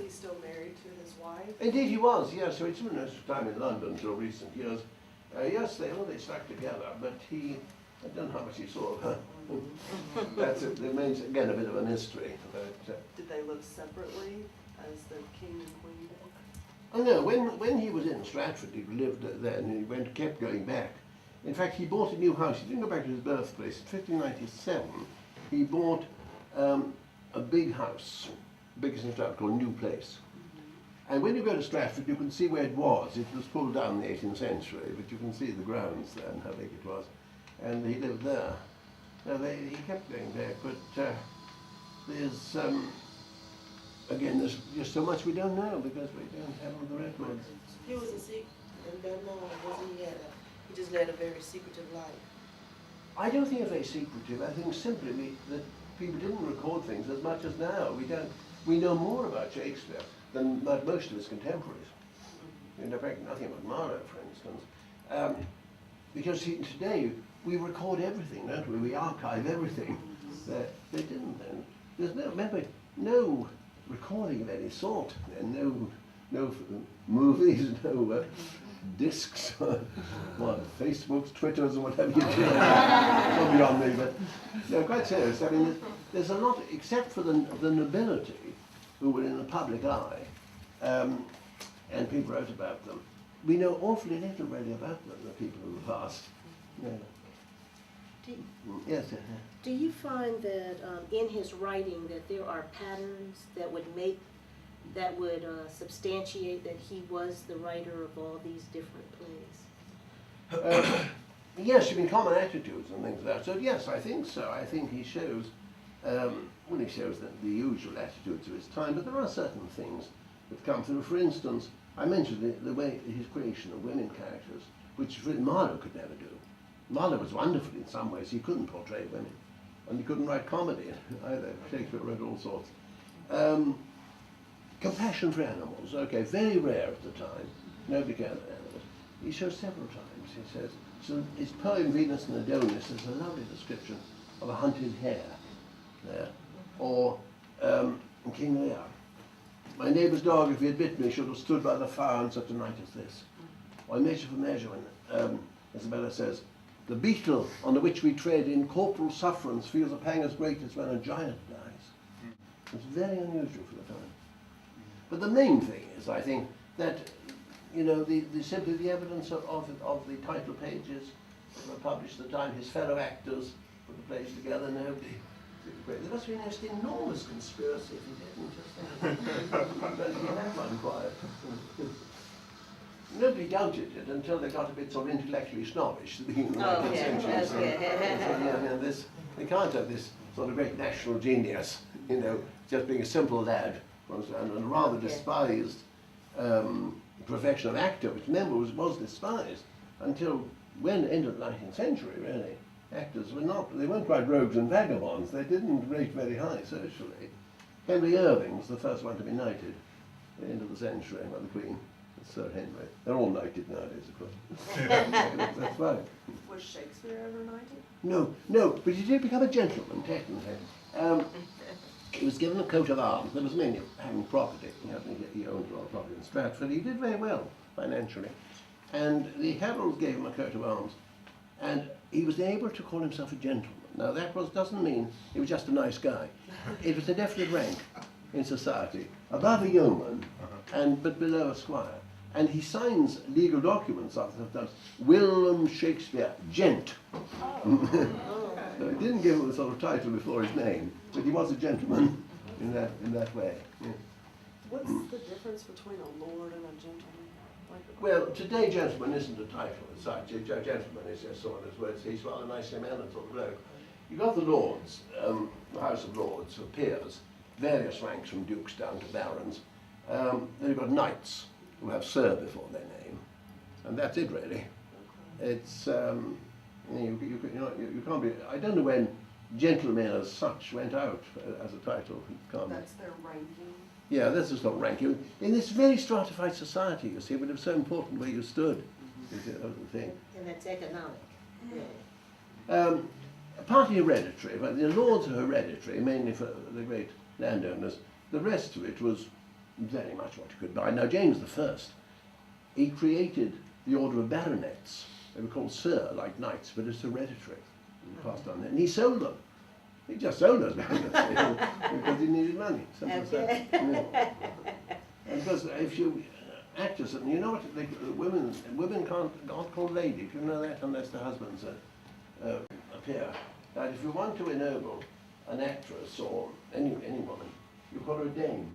he still married to his wife? Indeed he was, yes. So he spent most of his time in London until recent years. Yes, they stuck together, but I don't know how much he saw of her. It remains, again, a bit of a mystery. But, did they live separately as the king and queen? Oh no, when he was in Stratford, he lived there and he kept going back. In fact, he bought a new house. He didn't go back to his birthplace. In 1597, he bought a big house, biggest in Stratford, called New Place. And when you go to Stratford, you can see where it was. It was pulled down in the 18th century, but you can see the grounds there and how big it was. And he lived there. Now, he kept going back, but there's, again, there's just so much we don't know because we don't have all the records. He was a secret, and don't know, wasn't he? He just led a very secretive life. I don't think it's very secretive. I think simply that people didn't record things as much as now. We know more about Shakespeare than about most of his contemporaries. In fact, nothing about Marlowe, for instance. Because today we record everything, don't we? We archive everything. They didn't then. There's no recording of any sort, and no movies, no discs, Facebooks, Twitters, or whatever you do. Not beyond me, but no, quite serious. I mean, there's a lot, except for the nobility, who were in the public eye, and people wrote about them. We know awfully little really about them, the people of the past. Yeah. Yes. Do you find that in his writing that there are patterns that would substantiate that he was the writer of all these different plays? Yes, you mean common attitudes and things like that. So yes, I think so. I think he shows, he shows the usual attitudes of his time, but there are certain things that come through. For instance, I mentioned the way his creation of women characters, which really Marlowe could never do. Marlowe was wonderful in some ways. He couldn't portray women, and he couldn't write comedy either. Shakespeare wrote all sorts. Compassion for animals, okay, very rare at the time. Nobody cared about animals. He shows several times. He says, so his poem Venus and Adonis is a lovely description of a hunted hare there, or King Lear. My neighbour's dog, if he had bitten me, should have stood by the fire on such a night as this. Or Measure for Measure, when Isabella says, the beetle on the which we tread in corporal sufferance feels a pang as great as when a giant dies. It's very unusual for the time. But the main thing is, I think, that, simply the evidence of the title pages that were published at the time, his fellow actors put the plays together, nobody. There must have been just enormous conspiracy if he didn't just have one quiet. Nobody doubted it until they got a bit sort of intellectually snobbish at the beginning of the 19th century. They can't have this sort of great national genius, just being a simple lad, and a rather despised profession of actor, which remember was despised until when into the 19th century, really. Actors they weren't quite rogues and vagabonds. They didn't rate very high socially. Henry Irving was the first one to be knighted at the end of the century by the Queen. Sir Henry. They're all knighted nowadays, of course. That's right. Was Shakespeare ever knighted? No, but he did become a gentleman, technically. He was given a coat of arms. There was mainly having property. He owned a lot of property in Stratford. He did very well financially. And the heralds gave him a coat of arms. And he was able to call himself a gentleman. Now that doesn't mean he was just a nice guy. It was a definite rank in society, above a yeoman, but below a squire. And he signs legal documents after that. William Shakespeare, Gent. So he didn't give him the sort of title before his name, but he was a gentleman in that way. Yeah. What's the difference between a lord and a gentleman? Well, today gentleman isn't a title as such. A gentleman is just someone he's rather nicely mannered sort of bloke. You've got the lords, the House of Lords, or peers, various ranks from dukes down to barons. Then you've got knights, who have Sir before their name, and that's it really. It's you can't be. I don't know when gentlemen as such went out as a title. That's their ranking. Yeah, this is not ranking. In this very stratified society, you see, it was so important where you stood. That was the thing. And that's economic. Yeah. Partly hereditary, but the lords are hereditary, mainly for the great landowners. The rest of it was very much what you could buy. Now, James I, he created the order of baronets. They were called sir, like knights, but it's hereditary. Passed on. And he sold them. He just sold those baronets because he needed money. Simple as that. Yeah. And because if you actors, and you know what, women aren't called ladies. You know that unless the husbands appear. Now, if you want to ennoble an actress or any woman, you call her a dame.